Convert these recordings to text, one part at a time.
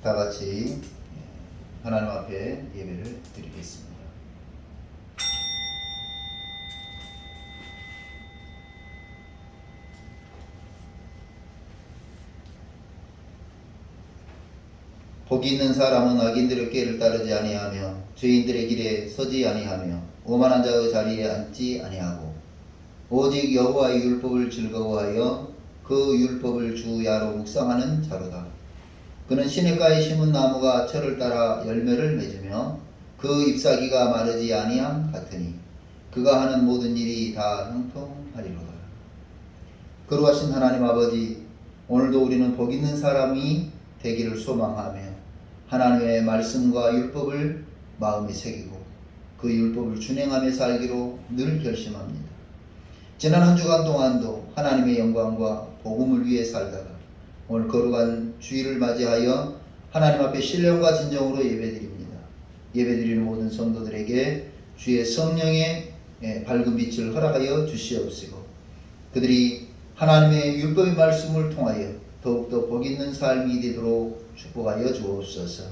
다 같이 하나님 앞에 예배를 드리겠습니다. 복이 있는 사람은 악인들의 꾀를 따르지 아니하며 죄인들의 길에 서지 아니하며 오만한 자의 자리에 앉지 아니하고 오직 여호와의 율법을 즐거워하여 그 율법을 주야로 묵상하는 자로다. 그는 시냇가에 심은 나무가 철을 따라 열매를 맺으며 그 잎사귀가 마르지 아니함 같으니 그가 하는 모든 일이 다 형통하리로다. 거룩하신 하나님 아버지, 오늘도 우리는 복 있는 사람이 되기를 소망하며 하나님의 말씀과 율법을 마음에 새기고 그 율법을 준행하며 살기로 늘 결심합니다. 지난 한 주간 동안도 하나님의 영광과 복음을 위해 살다가 오늘 거룩한 주일을 맞이하여 하나님 앞에 신령과 진정으로 예배드립니다. 예배드리는 모든 성도들에게 주의 성령의 밝은 빛을 허락하여 주시옵시고 그들이 하나님의 율법의 말씀을 통하여 더욱더 복 있는 삶이 되도록 축복하여 주옵소서.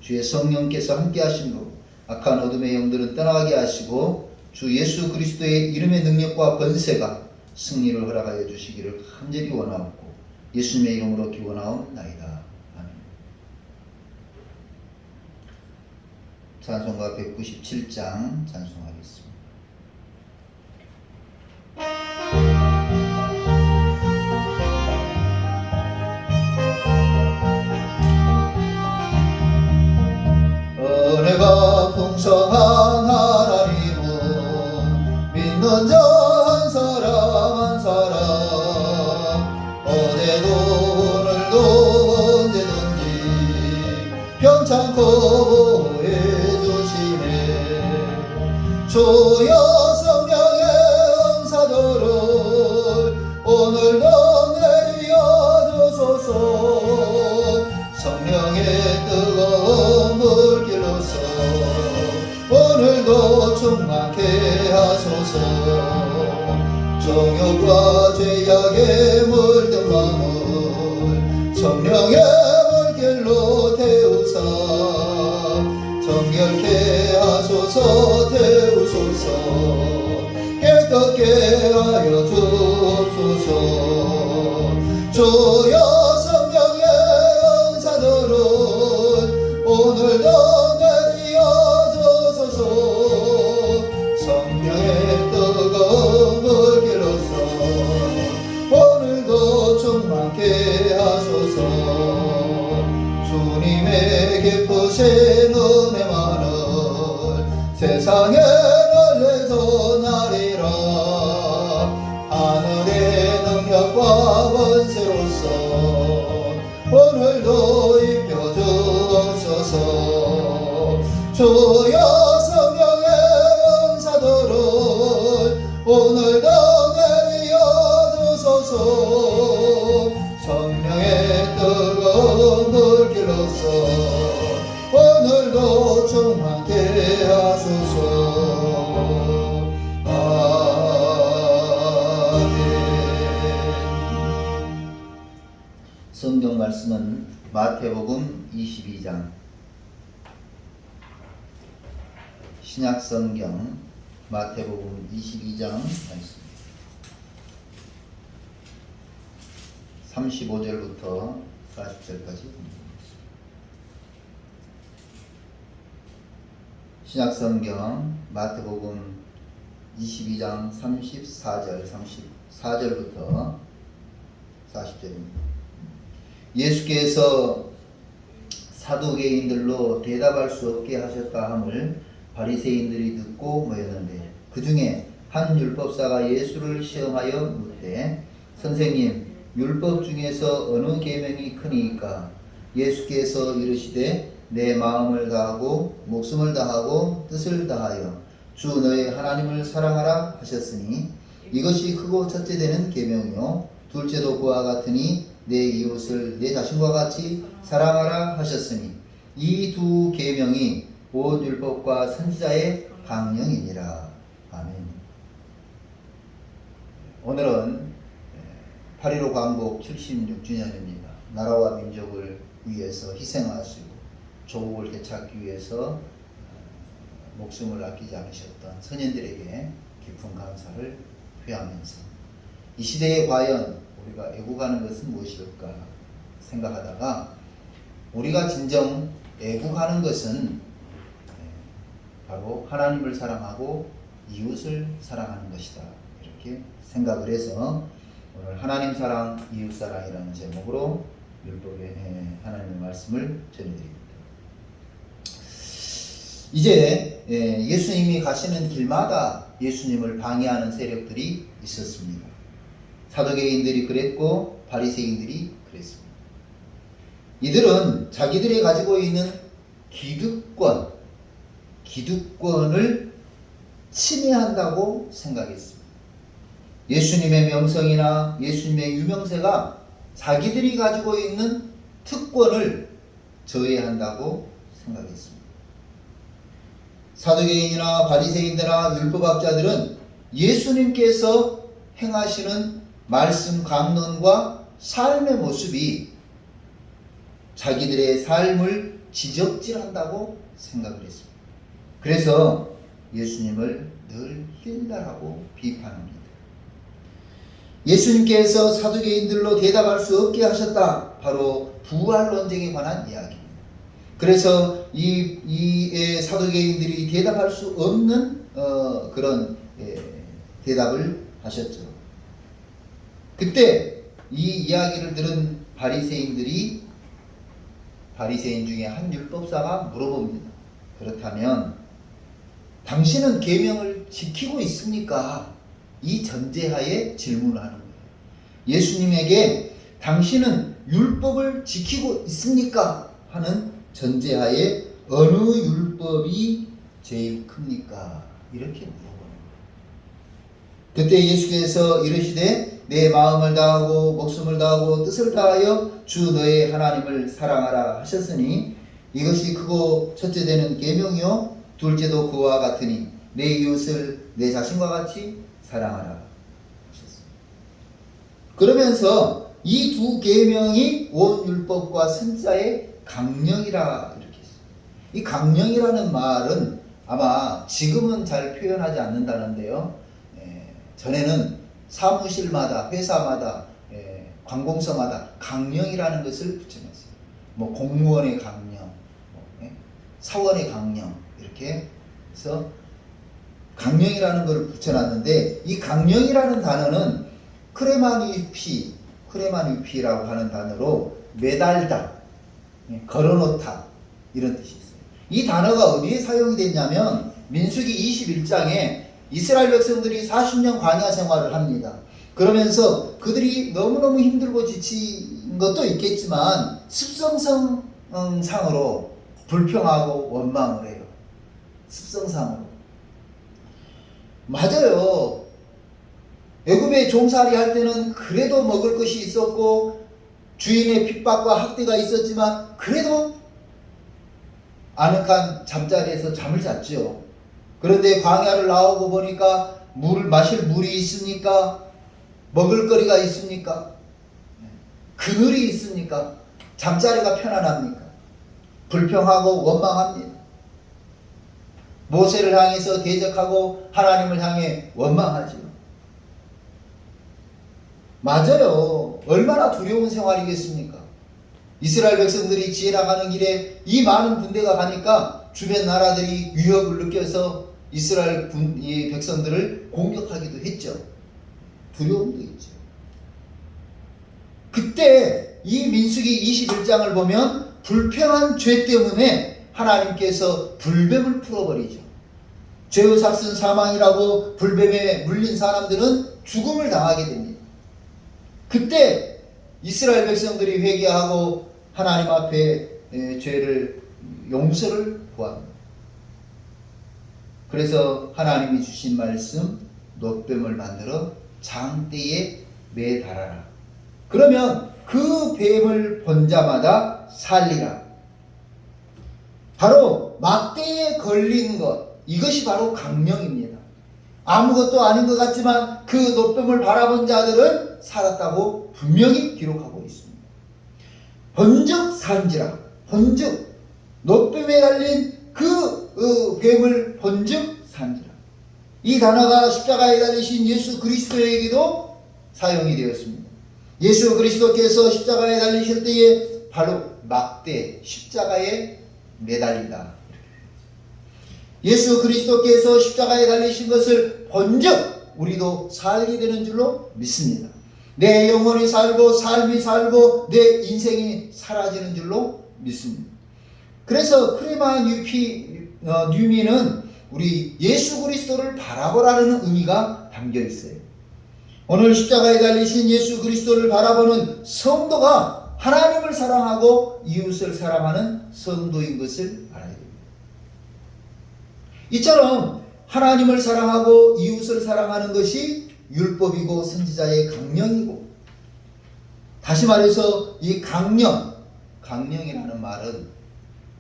주의 성령께서 함께 하심으로 악한 어둠의 영들은 떠나가게 하시고 주 예수 그리스도의 이름의 능력과 권세가 승리를 허락하여 주시기를 간절히 원하옵고 예수님의 이름으로 기원하옵나이다. 아멘. 찬송가 197장 찬송하겠습니다. 은혜가 풍성한 하나님은 믿는 자 한 사람 한 사람 어제도 오늘도 언제든지 편찮고 보호해주시네. 주여 성령의 은사들을 오늘도 내려주소서. 성령의 뜨거운 물길로서 오늘도 충만케 하소서. 정욕과 죄악에 물든 마음을 성령의 물길로 태우사 정결케 하소서. 태우소서. 깨끗게 하여 주옵소서. 주여 성령의 은사들을 오늘도 내려주소서. 성령의 뜨거운 물길로서 오늘도 충만케 하소서. 주님의 기쁘신 은혜만을 세상에 날려 전하리라. 하늘의 능력과 권세로서 오늘도 입혀주옵소서. 주여 성령의 은사들을 오늘도 내려주소서. 성령의 뜨거운 물길로서 오늘도 충만케 하소서. 아멘. 성경 말씀은 마태복음 22장, 신약성경 마태복음 22장 말씀 35절부터 40절까지 신약성경 마태복음 22장 34절부터 40절입니다. 예수께서 사두개인들로 대답할 수 없게 하셨다 함을 바리새인들이 듣고 모였는데 그 중에 한 율법사가 예수를 시험하여 묻되 선생님, 율법 중에서 어느 계명이 크니까? 예수께서 이르시되 내 마음을 다하고 목숨을 다하고 뜻을 다하여 주 너의 하나님을 사랑하라 하셨으니 이것이 크고 첫째 되는 계명이요 둘째도 그와 같으니 내 이웃을 내 자신과 같이 사랑하라 하셨으니 이 두 계명이 온 율법과 선지자의 강령이니라. 아멘. 오늘은 8.15 광복 76주년입니다. 나라와 민족을 위해서 희생하시고 조국을 되찾기 위해서 목숨을 아끼지 않으셨던 선현들에게 깊은 감사를 표하면서 이 시대에 과연 우리가 애국하는 것은 무엇일까 생각하다가 우리가 진정 애국하는 것은 바로 하나님을 사랑하고 이웃을 사랑하는 것이다 이렇게 생각을 해서 오늘 하나님 사랑 이웃 사랑이라는 제목으로 율법의 하나님의 말씀을 전해드립니다. 이제 예수님이 가시는 길마다 예수님을 방해하는 세력들이 있었습니다. 사두개인들이 그랬고 바리새인들이 그랬습니다. 이들은 자기들이 가지고 있는 기득권을 침해한다고 생각했습니다. 예수님의 명성이나 예수님의 유명세가 자기들이 가지고 있는 특권을 저해한다고 생각했습니다. 사두개인이나 바리새인들이나 율법학자들은 예수님께서 행하시는 말씀 강론과 삶의 모습이 자기들의 삶을 지적질한다고 생각을 했습니다. 그래서 예수님을 늘 힐날하고 비판합니다. 예수님께서 사두개인들로 대답할 수 없게 하셨다. 바로 부활 논쟁에 관한 이야기입니다. 그래서 이 사두개인들이 대답할 수 없는 그런 대답을 하셨죠. 그때 이 이야기를 들은 바리새인 중에 한 율법사가 물어봅니다. 그렇다면 당신은 계명을 지키고 있습니까? 이 전제하에 질문을 하는 거예요. 예수님에게 당신은 율법을 지키고 있습니까? 하는 전제하에 어느 율법이 제일 큽니까? 이렇게 물어보는 거예요. 그때 예수께서 이르시되 내 마음을 다하고 목숨을 다하고 뜻을 다하여 주 너의 하나님을 사랑하라 하셨으니 이것이 크고 첫째 되는 계명이요 둘째도 그와 같으니 내 이웃을 내 자신과 같이 사랑하라 하셨습니다. 그러면서 이 두 계명이 온 율법과 선자의 강령이라 이렇게 했어요. 이 강령이라는 말은 아마 지금은 잘 표현하지 않는다는데요. 전에는 사무실마다 회사마다 관공서마다 강령이라는 것을 붙여놨어요. 뭐 공무원의 강령, 사원의 강령 이렇게 해서 강령이라는 걸 붙여놨는데 이 강령이라는 단어는 크레마니피라고 하는 단어로 매달다, 걸어놓다 이런 뜻이 있어요. 이 단어가 어디에 사용이 됐냐면 민수기 21장에 이스라엘 백성들이 40년 광야 생활을 합니다. 그러면서 그들이 너무너무 힘들고 지친 것도 있겠지만 습성상으로 불평하고 원망을 해요. 습성상으로. 맞아요. 애굽에 종살이 할 때는 그래도 먹을 것이 있었고 주인의 핍박과 학대가 있었지만 그래도 아늑한 잠자리에서 잠을 잤죠. 그런데 광야를 나오고 보니까 마실 물이 있습니까? 먹을 거리가 있습니까? 그늘이 있습니까? 잠자리가 편안합니까? 불평하고 원망합니다. 모세를 향해서 대적하고 하나님을 향해 원망하죠. 맞아요. 얼마나 두려운 생활이겠습니까? 이스라엘 백성들이 지나가는 길에 이 많은 군대가 가니까 주변 나라들이 위협을 느껴서 이스라엘 백성들을 공격하기도 했죠. 두려움도 있죠. 그때 이 민수기 21장을 보면 불평한 죄 때문에 하나님께서 불뱀을 풀어버리죠. 죄의 삭은 사망이라고 불뱀에 물린 사람들은 죽음을 당하게 됩니다. 그때 이스라엘 백성들이 회개하고 하나님 앞에 죄를 용서를 구합니다. 그래서 하나님이 주신 말씀 놋뱀을 만들어 장대에 매달아라. 그러면 그 뱀을 본 자마다 살리라. 바로 막대에 걸린 것, 이것이 바로 강령입니다. 아무것도 아닌 것 같지만 그 놋뱀을 바라본 자들은 살았다고 분명히 기록하고 있습니다. 본즉 산지라. 본즉 노뱀에 달린 그 뱀을 본즉 산지라. 이 단어가 십자가에 달리신 예수 그리스도에게도 사용이 되었습니다. 예수 그리스도께서 십자가에 달리실 때에 바로 막대 십자가에 매달린다. 예수 그리스도께서 십자가에 달리신 것을 본즉 우리도 살게 되는 줄로 믿습니다. 내 영혼이 살고 삶이 살고 내 인생이 사라지는 줄로 믿습니다. 그래서 크레마 뉴미는 우리 예수 그리스도를 바라보라는 의미가 담겨 있어요. 오늘 십자가에 달리신 예수 그리스도를 바라보는 성도가 하나님을 사랑하고 이웃을 사랑하는 성도인 것을 알아야 됩니다. 이처럼 하나님을 사랑하고 이웃을 사랑하는 것이 율법이고 선지자의 강령이고, 다시 말해서 이 강령이라는 말은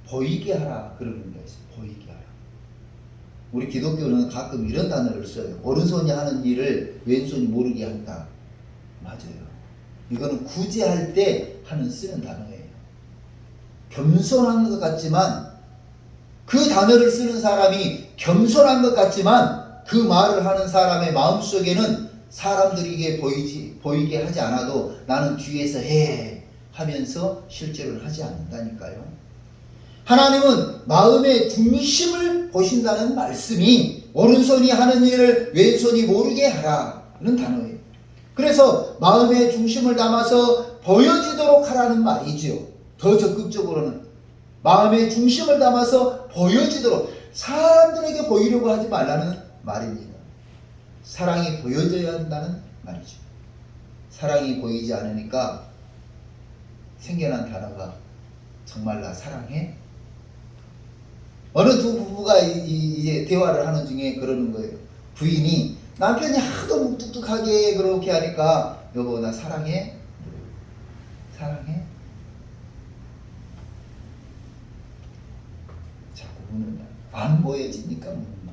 보이게 하라 그러는 거예요. 보이게 하라. 우리 기독교는 가끔 이런 단어를 써요. 오른손이 하는 일을 왼손이 모르게 한다. 맞아요. 이거는 구제할 때 쓰는 단어예요. 겸손한 것 같지만, 그 단어를 쓰는 사람이 겸손한 것 같지만 그 말을 하는 사람의 마음속에는 사람들에게 보이게 하지 않아도 나는 뒤에서 해 하면서 실제로 하지 않는다니까요. 하나님은 마음의 중심을 보신다는 말씀이 오른손이 하는 일을 왼손이 모르게 하라는 단어예요. 그래서 마음의 중심을 담아서 보여지도록 하라는 말이죠. 더 적극적으로는 마음의 중심을 담아서 보여지도록, 사람들에게 보이려고 하지 말라는 말입니다. 사랑이 보여져야 한다는 말이죠. 사랑이 보이지 않으니까 생겨난 단어가 정말 나 사랑해? 어느 두 부부가 이제 대화를 하는 중에 그러는 거예요. 부인이 남편이 하도 묵뚝뚝하게 그렇게 하니까 여보 나 사랑해? 사랑해? 자꾸 묻는다. 안 보여지니까 묻는다.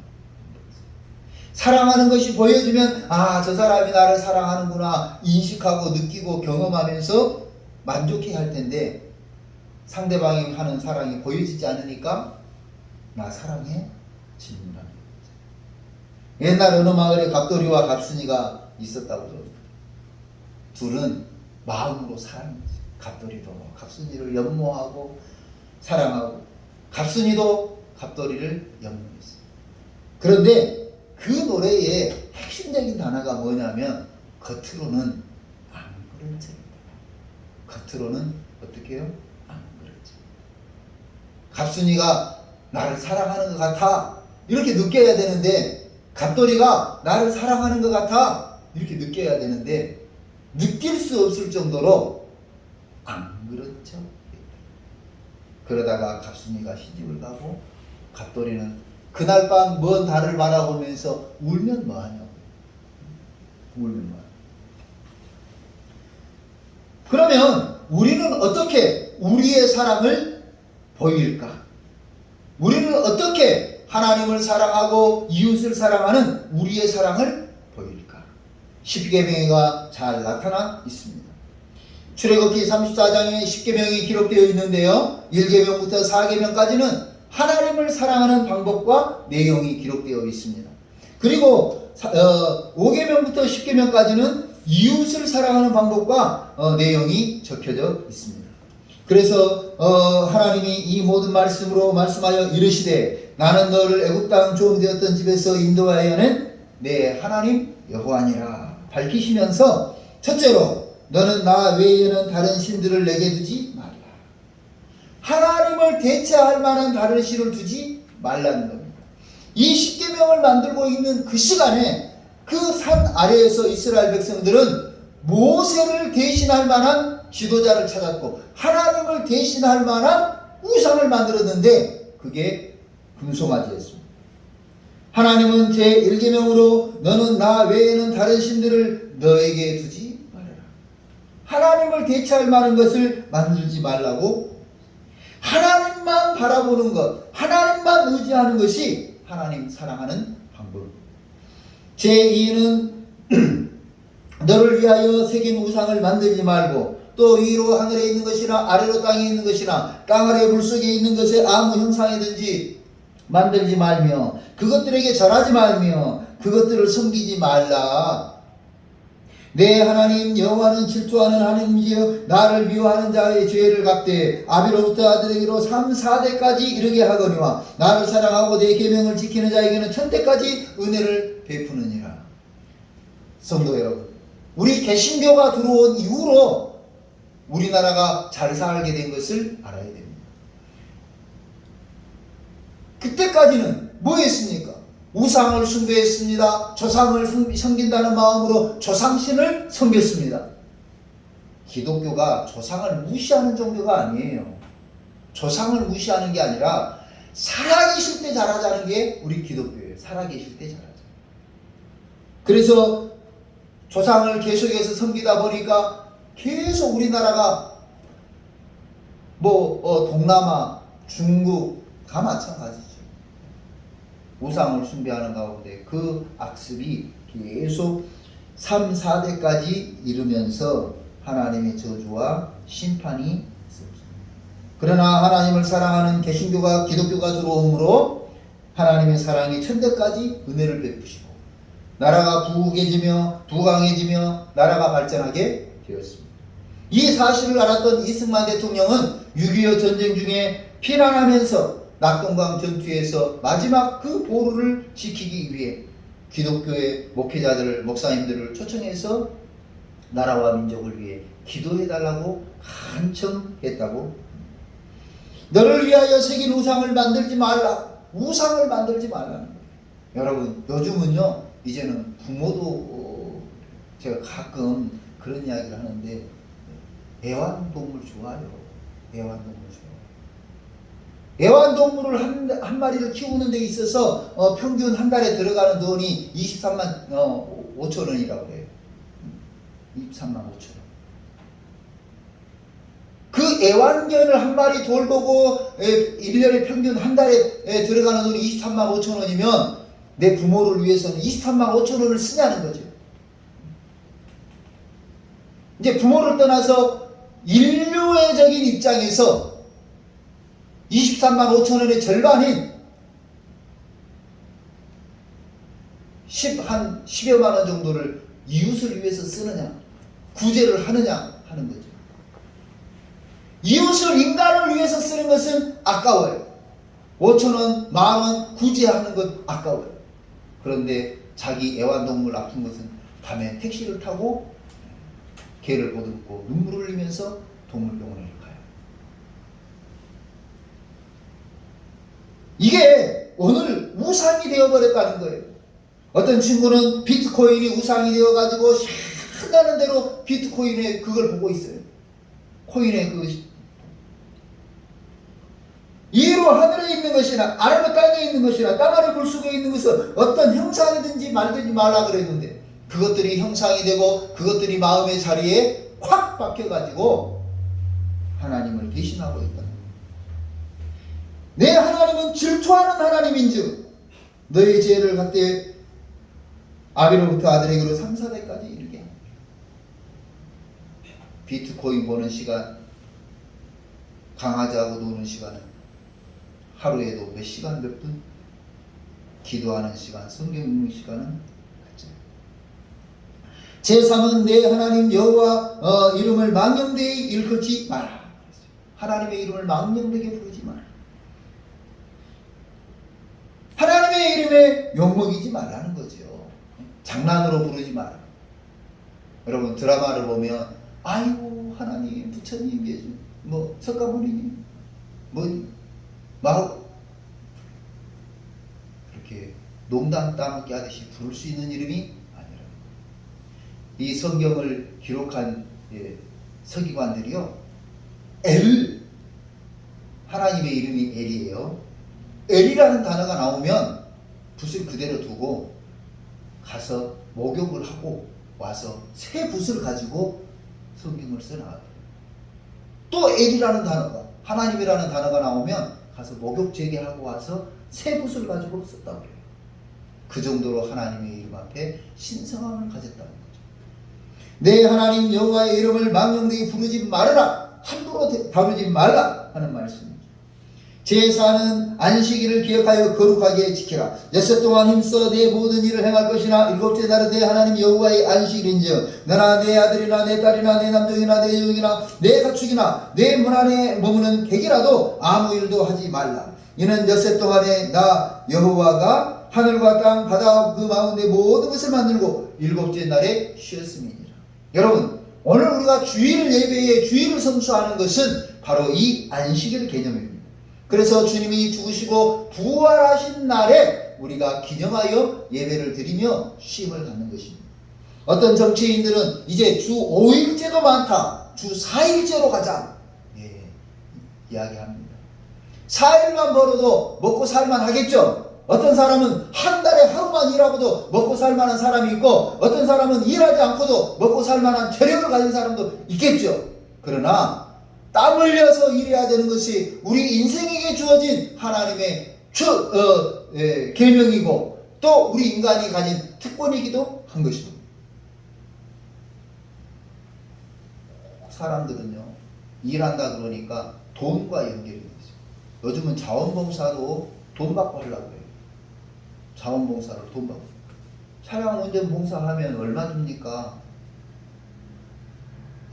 사랑하는 것이 보여주면 저 사람이 나를 사랑하는구나 인식하고 느끼고 경험하면서 만족해 할 텐데, 상대방이 하는 사랑이 보여지지 않으니까 나 사랑해? 질문하는 거죠. 옛날 어느 마을에 갑돌이와 갑순이가 있었다고 그럽니다. 둘은 마음으로 사랑했어요. 갑돌이도 갑순이를 연모하고 사랑하고, 갑순이도 갑돌이를 연모했어요. 그런데 그 노래의 핵심적인 단어가 뭐냐면 겉으로는 안 그런 척이다. 겉으로는 어떻게 해요? 안 그런 척. 갑순이가 나를 사랑하는 것 같아 이렇게 느껴야 되는데, 갑돌이가 나를 사랑하는 것 같아 이렇게 느껴야 되는데 느낄 수 없을 정도로 안 그런 척. 그러다가 갑순이가 시집을 가고 갑돌이는 그날 밤 먼 달을 바라보면서 울면 뭐하냐고. 울면 뭐하냐고. 그러면 우리는 어떻게 우리의 사랑을 보일까? 우리는 어떻게 하나님을 사랑하고 이웃을 사랑하는 우리의 사랑을 보일까? 십계명이가 잘 나타나 있습니다. 출애굽기 34장에 십계명이 기록되어 있는데요, 1계명부터 4계명까지는 하나님을 사랑하는 방법과 내용이 기록되어 있습니다. 그리고 5계명부터 10계명까지는 이웃을 사랑하는 방법과 내용이 적혀져 있습니다. 그래서 하나님이 이 모든 말씀으로 말씀하여 이르시되 나는 너를 애굽 땅 종되었던 집에서 인도하여 낸 내 하나님 여호와니라 밝히시면서, 첫째로 너는 나 외에는 다른 신들을 내게 두지 말라. 하나님을 대체할 만한 다른 신을 두지 말라는 겁니다. 이 십계명을 만들고 있는 그 시간에 그 산 아래에서 이스라엘 백성들은 모세를 대신할 만한 지도자를 찾았고 하나님을 대신할 만한 우상을 만들었는데 그게 금송아지였습니다. 하나님은 제1계명으로 너는 나 외에는 다른 신들을 너에게 두지 말아라. 하나님을 대체할 만한 것을 만들지 말라고. 하나님만 바라보는 것, 하나님만 의지하는 것이 하나님 사랑하는 방법입니다. 제2는 너를 위하여 새긴 우상을 만들지 말고 또 위로 하늘에 있는 것이나 아래로 땅에 있는 것이나 땅 아래 물속에 있는 것에 아무 형상이든지 만들지 말며 그것들에게 절하지 말며 그것들을 섬기지 말라. 내 하나님 여호와는 질투하는 하나님이시여 나를 미워하는 자의 죄를 갚되 아비로부터 아들에게로 3, 4대까지 이르게 하거니와 나를 사랑하고 내 계명을 지키는 자에게는 천대까지 은혜를 베푸느니라. 성도 여러분, 우리 개신교가 들어온 이후로 우리나라가 잘 살게 된 것을 알아야 됩니다. 그때까지는 뭐 했습니까? 우상을 숭배했습니다. 조상을 섬긴다는 마음으로 조상신을 섬겼습니다. 기독교가 조상을 무시하는 종교가 아니에요. 조상을 무시하는 게 아니라 살아계실 때 잘하자는 게 우리 기독교예요. 살아계실 때 잘하자. 그래서 조상을 계속해서 섬기다 보니까 계속 우리나라가 동남아, 중국 다 마찬가지죠. 우상을 숭배하는 가운데 그 악습이 계속 3, 4대까지 이르면서 하나님의 저주와 심판이 있었습니다. 그러나 하나님을 사랑하는 개신교가 기독교가 들어오므로 하나님의 사랑이 천대까지 은혜를 베푸시고 나라가 부강해지며 나라가 발전하게 되었습니다. 이 사실을 알았던 이승만 대통령은 6.25 전쟁 중에 피난하면서 낙동강 전투에서 마지막 그 보루를 지키기 위해 기독교의 목회자들, 목사님들을 초청해서 나라와 민족을 위해 기도해달라고 간청했다고. 너를 위하여 새긴 우상을 만들지 말라. 우상을 만들지 말라는 거예요. 여러분, 요즘은요, 이제는 부모도 제가 가끔 그런 이야기를 하는데 애완동물 좋아해요. 애완동물 좋아해요. 애완동물을 한 마리를 키우는 데 있어서 평균 한 달에 들어가는 돈이 23만 5천 원이라고 해요. 23만 5천 원. 그 애완견을 한 마리 돌보고 1년에 평균 한 달에 들어가는 돈이 23만 5천 원이면 내 부모를 위해서는 23만 5천 원을 쓰냐는 거죠. 이제 부모를 떠나서 인류애적인 입장에서 23만 5천 원의 절반인 10여만 원 정도를 이웃을 위해서 쓰느냐, 구제를 하느냐 하는 거죠. 이웃을, 인간을 위해서 쓰는 것은 아까워요. 5천 원, 10,000원 구제하는 것 아까워요. 그런데 자기 애완동물 아픈 것은 밤에 택시를 타고 개를 보듬고 눈물을 흘리면서 동물병원에 가요. 이게 오늘 우상이 되어버렸다는 거예요. 어떤 친구는 비트코인이 우상이 되어가지고 신나는 대로 비트코인에 그걸 보고 있어요. 코인의 위로 하늘에 있는 것이나 아래로 땅에 있는 것이나 땅 아래 물속에 있는 것은 어떤 형상이든지 말든지 말라 그랬는데 그것들이 형상이 되고 그것들이 마음의 자리에 확 박혀가지고 하나님을 대신하고 있다. 내 하나님은 질투하는 하나님인즉 너의 죄를 갚되 아비로부터 아들에게로 3, 4대까지 이르게 합니다. 비트코인 보는 시간, 강아지하고 노는 시간은 하루에도 몇 시간 몇 분, 기도하는 시간, 성경 읽는 시간은 제3은 내 하나님 여호와 이름을 망령되이 일컫지 마라. 하나님의 이름을 망령되게 부르지 마라. 하나님의 이름에 욕먹이지 말라는 거죠. 장난으로 부르지 마라. 여러분 드라마를 보면 아이고 하나님, 부처님, 예수, 석가모니님, 이렇게 농담 따먹기 하듯이 부를 수 있는 이름이 아니라 이 성경을 기록한 서기관들이요, 하나님의 이름이 엘이에요. 엘이라는 단어가 나오면 붓을 그대로 두고 가서 목욕을 하고 와서 새 붓을 가지고 성경을 써나가요. 또 엘이라는 단어가, 하나님이라는 단어가 나오면 가서 목욕 재개하고 와서 새 붓을 가지고 썼다고 해요. 그 정도로 하나님의 이름 앞에 신성함을 가졌다는 거죠. 내 하나님 여호와의 이름을 망령되이 부르지 말아라. 함부로 다루지 말라 하는 말씀입니다. 제사는 안식일을 기억하여 거룩하게 지키라. 엿새 동안 힘써 내 모든 일을 행할 것이나 일곱째 날은 내 하나님 여호와의 안식일인즉 너나 내 아들이나 내 딸이나 내 남종이나 내 여종이나 내 가축이나 내 문 안에 머무는 객이라도 아무 일도 하지 말라. 이는 엿새 동안에 나 여호와가 하늘과 땅 바다 그 가운데 모든 것을 만들고 일곱째 날에 쉬었음이니라. 여러분, 오늘 우리가 주일 예배에 주일을 성수하는 것은 바로 이 안식일 개념입니다. 그래서 주님이 죽으시고 부활하신 날에 우리가 기념하여 예배를 드리며 쉼을 갖는 것입니다. 어떤 정치인들은 이제 주 5일제도 많다, 주 4일제로 가자, 이야기합니다. 4일만 벌어도 먹고 살만 하겠죠. 어떤 사람은 한 달에 하루만 일하고도 먹고 살만한 사람이 있고, 어떤 사람은 일하지 않고도 먹고 살만한 체력을 가진 사람도 있겠죠. 그러나 땀 흘려서 일해야 되는 것이 우리 인생에게 주어진 하나님의 계명이고 또 우리 인간이 가진 특권이기도 한 것입니다. 사람들은요, 일한다 그러니까 돈과 연결이 되죠. 요즘은 자원봉사로 돈 받고 하려고 해요. 자원봉사로 돈 받고. 차량 운전 봉사하면 얼마 줍니까?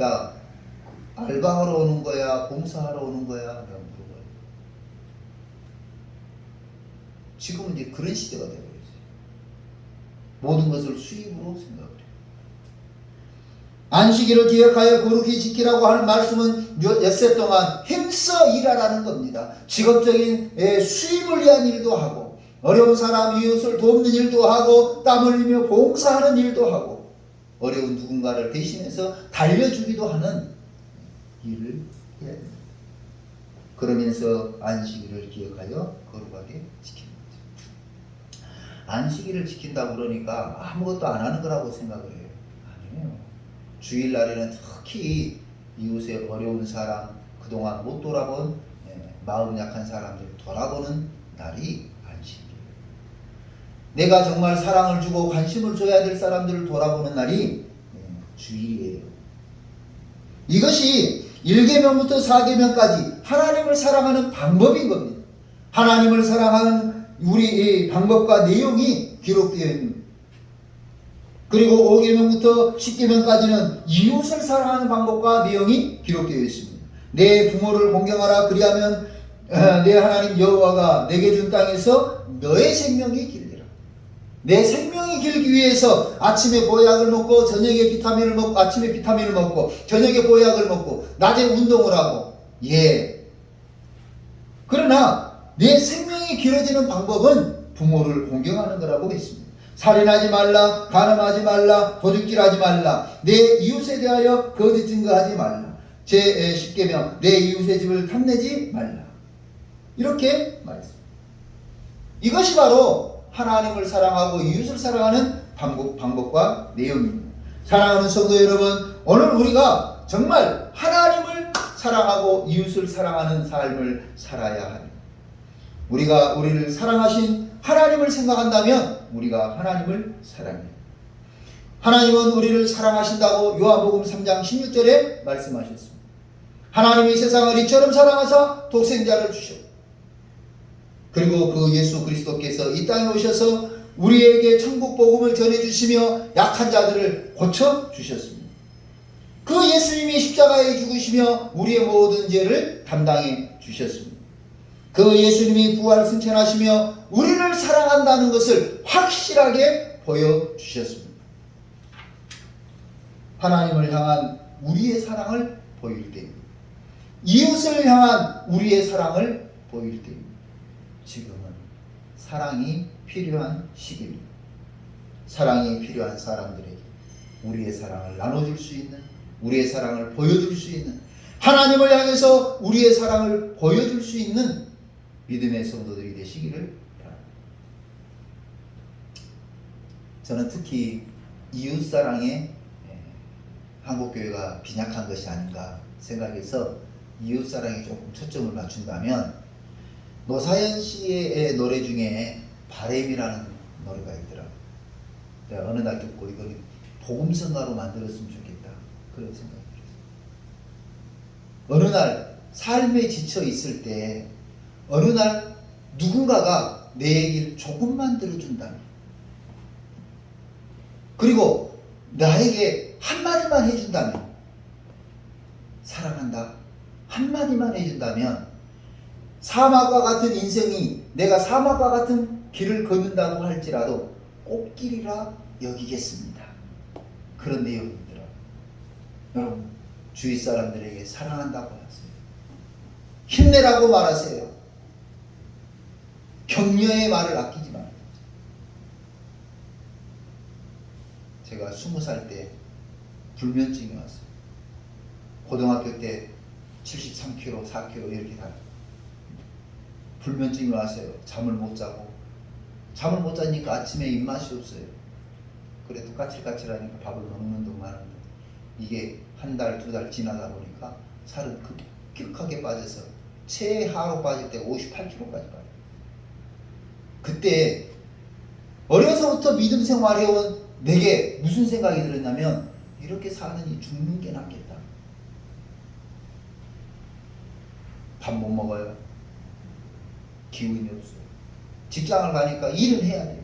야, 알바하러 오는 거야? 봉사하러 오는 거야? 라고 물어봐요. 지금은 이제 그런 시대가 되어버렸어요. 모든 것을 수입으로 생각을 해요. 안식일을 기억하여 거룩히 지키라고 하는 말씀은 엿새 동안 힘써 일하라는 겁니다. 직업적인 수입을 위한 일도 하고, 어려운 사람 이웃을 돕는 일도 하고, 땀 흘리며 봉사하는 일도 하고, 어려운 누군가를 대신해서 달려주기도 하는 일을 해야 됩니다. 그러면서 안식일을 기억하여 거룩하게 지키는 거죠. 안식일을 지킨다고 그러니까 아무것도 안 하는 거라고 생각을 해요. 아니에요. 주일날에는 특히 이웃의 어려운 사람, 그동안 못 돌아본 마음 약한 사람들 돌아보는 날이 안식일이에요. 내가 정말 사랑을 주고 관심을 줘야 될 사람들을 돌아보는 날이 주일이에요. 이것이 1계명부터 4계명까지 하나님을 사랑하는 방법인 겁니다. 하나님을 사랑하는 우리 방법과 내용이 기록되어 있습니다. 그리고 5계명부터 10계명까지는 이웃을 사랑하는 방법과 내용이 기록되어 있습니다. 내 부모를 공경하라. 그리하면 내 하나님 여호와가 내게 준 땅에서 너의 생명이 길리라. 내 생명이 길기 위해서 아침에 보약을 먹고 저녁에 비타민을 먹고, 아침에 비타민을 먹고 저녁에 보약을 먹고 낮에 운동을 하고, 그러나 내 생명이 길어지는 방법은 부모를 공경하는 거라고 했습니다. 살인하지 말라, 간음하지 말라, 도둑질하지 말라, 내 이웃에 대하여 거짓 증거하지 말라, 제 10계명 내 이웃의 집을 탐내지 말라, 이렇게 말했습니다. 이것이 바로 하나님을 사랑하고 이웃을 사랑하는 방법과 내용입니다. 사랑하는 성도 여러분, 오늘 우리가 정말 하나님을 사랑하고 이웃을 사랑하는 삶을 살아야 합니다. 우리가 우리를 사랑하신 하나님을 생각한다면 우리가 하나님을 사랑해요. 하나님은 우리를 사랑하신다고 요한복음 3장 16절에 말씀하셨습니다. 하나님이 세상을 이처럼 사랑하사 독생자를 주셨고, 그리고 그 예수 그리스도께서 이 땅에 오셔서 우리에게 천국 복음을 전해주시며 약한 자들을 고쳐주셨습니다. 그 예수님이 십자가에 죽으시며 우리의 모든 죄를 담당해 주셨습니다. 그 예수님이 부활 승천하시며 우리를 사랑한다는 것을 확실하게 보여주셨습니다. 하나님을 향한 우리의 사랑을 보일 때입니다. 이웃을 향한 우리의 사랑을 보일 때입니다. 지금은 사랑이 필요한 시기입니다. 사랑이 필요한 사람들에게 우리의 사랑을 나눠줄 수 있는, 우리의 사랑을 보여줄 수 있는, 하나님을 향해서 우리의 사랑을 보여줄 수 있는 믿음의 성도들이 되시기를 바랍니다. 저는 특히 이웃사랑에 한국교회가 빈약한 것이 아닌가 생각해서 이웃사랑에 조금 초점을 맞춘다면, 노사연 씨의 노래 중에 바램이라는 노래가 있더라고요. 내가 어느 날 듣고 이걸 복음성가로 만들었으면 좋겠다. 그런 생각이 들었어요. 어느 날 삶에 지쳐 있을 때 어느 날 누군가가 내 얘기를 조금만 들어준다면, 그리고 나에게 한마디만 해준다면, 사랑한다 한마디만 해준다면, 사막과 같은 인생이 내가 사막과 같은 길을 걷는다고 할지라도 꽃길이라 여기겠습니다. 그런데 여러분, 주위 사람들에게 사랑한다고 하세요. 힘내라고 말하세요. 격려의 말을 아끼지 말아요. 제가 20살 때 불면증이 왔어요. 고등학교 때 73kg, 4kg 이렇게 다 불면증이 왔어요. 잠을 못 자고, 잠을 못 자니까 아침에 입맛이 없어요. 그래도 까칠까칠하니까 밥을 먹는 동안은 이게 한 달, 두 달 지나다 보니까 살은 급격하게 빠져서 최하로 빠질 때 58kg까지 빠져요. 그때 어려서부터 믿음 생활해온 내게 무슨 생각이 들었냐면, 이렇게 사느니 죽는 게 낫겠다. 밥 못 먹어요. 기운이 없어요. 직장을 가니까 일은 해야 돼요.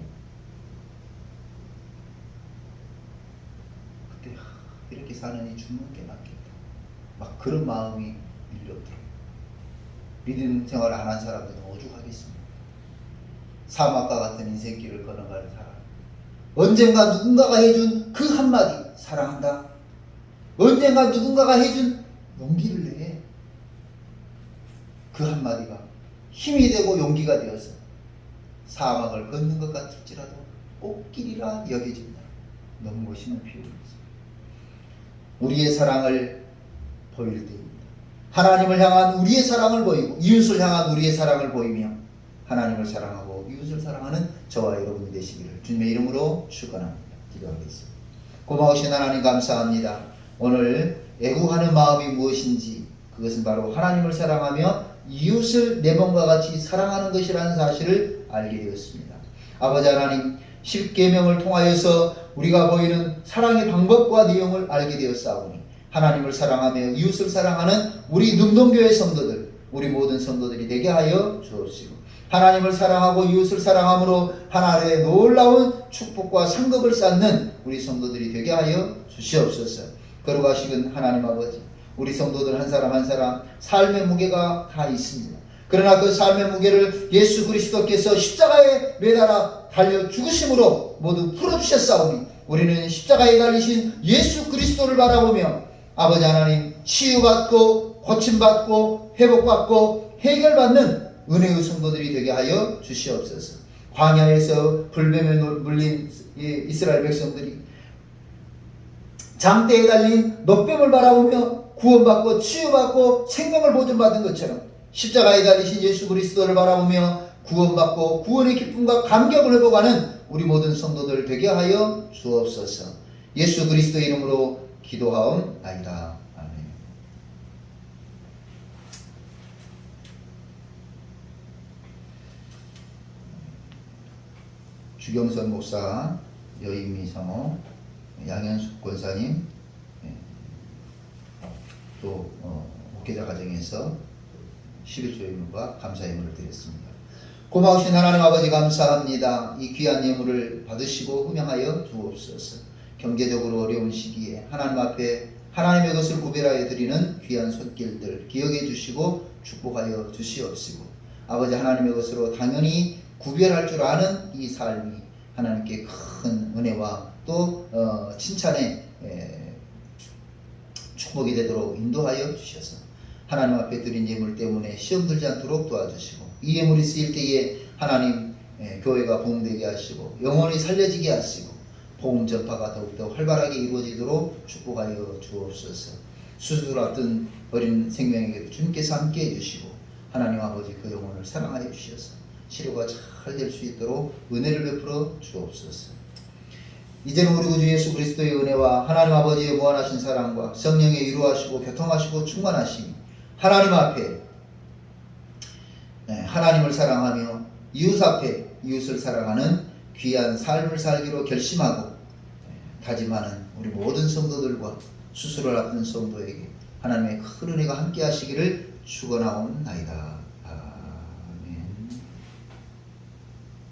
그때 이렇게 사느니 죽는 게 낫겠다. 막 그런 마음이 밀려들어요. 믿음 생활을 안 한 사람들은 오죽하겠습니까? 사막과 같은 인생길을 걸어가는 사람, 언젠가 누군가가 해준 그 한마디, 사랑한다. 언젠가 누군가가 해준 용기를 내. 그 한마디가 힘이 되고 용기가 되어서 사막을 걷는 것 같을지라도 꽃길이라 여겨진다. 너무 멋있는 표현이었습니다. 우리의 사랑을 보일 때입니다. 하나님을 향한 우리의 사랑을 보이고 이웃을 향한 우리의 사랑을 보이며 하나님을 사랑하고 이웃을 사랑하는 저와 여러분이 되시기를 주님의 이름으로 축원합니다. 기도하겠습니다. 고마우신 하나님 감사합니다. 오늘 애국하는 마음이 무엇인지, 그것은 바로 하나님을 사랑하며 이웃을 내 몸과 같이 사랑하는 것이라는 사실을 알게 되었습니다. 아버지 하나님, 십계명을 통하여서 우리가 보이는 사랑의 방법과 내용을 알게 되었사오니 하나님을 사랑하며 이웃을 사랑하는 우리 능동교회 성도들, 우리 모든 성도들이 되게 하여 주옵시고, 하나님을 사랑하고 이웃을 사랑함으로 하나님의 놀라운 축복과 상급을 쌓는 우리 성도들이 되게 하여 주시옵소서. 거룩하시군 하나님 아버지, 우리 성도들 한 사람 한 사람 삶의 무게가 다 있습니다. 그러나 그 삶의 무게를 예수 그리스도께서 십자가에 매달아 달려 죽으심으로 모두 풀어주셨사오니 우리는 십자가에 달리신 예수 그리스도를 바라보며 아버지 하나님, 치유받고 고침받고 회복받고 해결받는 은혜의 성도들이 되게 하여 주시옵소서. 광야에서 불뱀에 물린 이스라엘 백성들이 장대에 달린 놋뱀을 바라보며 구원받고 치유받고 생명을 보존받은 것처럼 십자가에 달리신 예수 그리스도를 바라보며 구원받고 구원의 기쁨과 감격을 회복하는 우리 모든 성도들 되게 하여 주옵소서. 예수 그리스도의 이름으로 기도하옵나이다. 아멘. 주경선 목사, 여인미 사모, 양현숙 권사님, 또 목회자 가정에서 11조 예물과 감사 예물을 드렸습니다. 고마우신 하나님 아버지 감사합니다. 이 귀한 예물을 받으시고 흠양하여 주옵소서. 경제적으로 어려운 시기에 하나님 앞에 하나님의 것을 구별하여 드리는 귀한 손길들 기억해 주시고 축복하여 주시옵시고, 아버지 하나님의 것으로 당연히 구별할 줄 아는 이 삶이 하나님께 큰 은혜와 또 칭찬의 축복이 되도록 인도하여 주셔서 하나님 앞에 드린 예물 때문에 시험 들지 않도록 도와주시고, 이 예물이 쓰일 때에 하나님 교회가 부흥되게 하시고 영원히 살려지게 하시고 복음 전파가 더욱더 활발하게 이루어지도록 축복하여 주옵소서. 수술 앞둔 어린 생명에게도 주님께서 함께 해주시고 하나님 아버지 그 영혼을 사랑하여 주셔서 치료가 잘 될 수 있도록 은혜를 베풀어 주옵소서. 이제는 우리 구주 예수 그리스도의 은혜와 하나님 아버지의 무한하신 사랑과 성령의 위로하시고 교통하시고 충만하심이 하나님 앞에 하나님을 사랑하며 이웃 앞에 이웃을 사랑하는 귀한 삶을 살기로 결심하고 다짐하는 우리 모든 성도들과 수술을 앞둔 성도에게 하나님의 큰 은혜가 함께 하시기를 축원하옵나이다.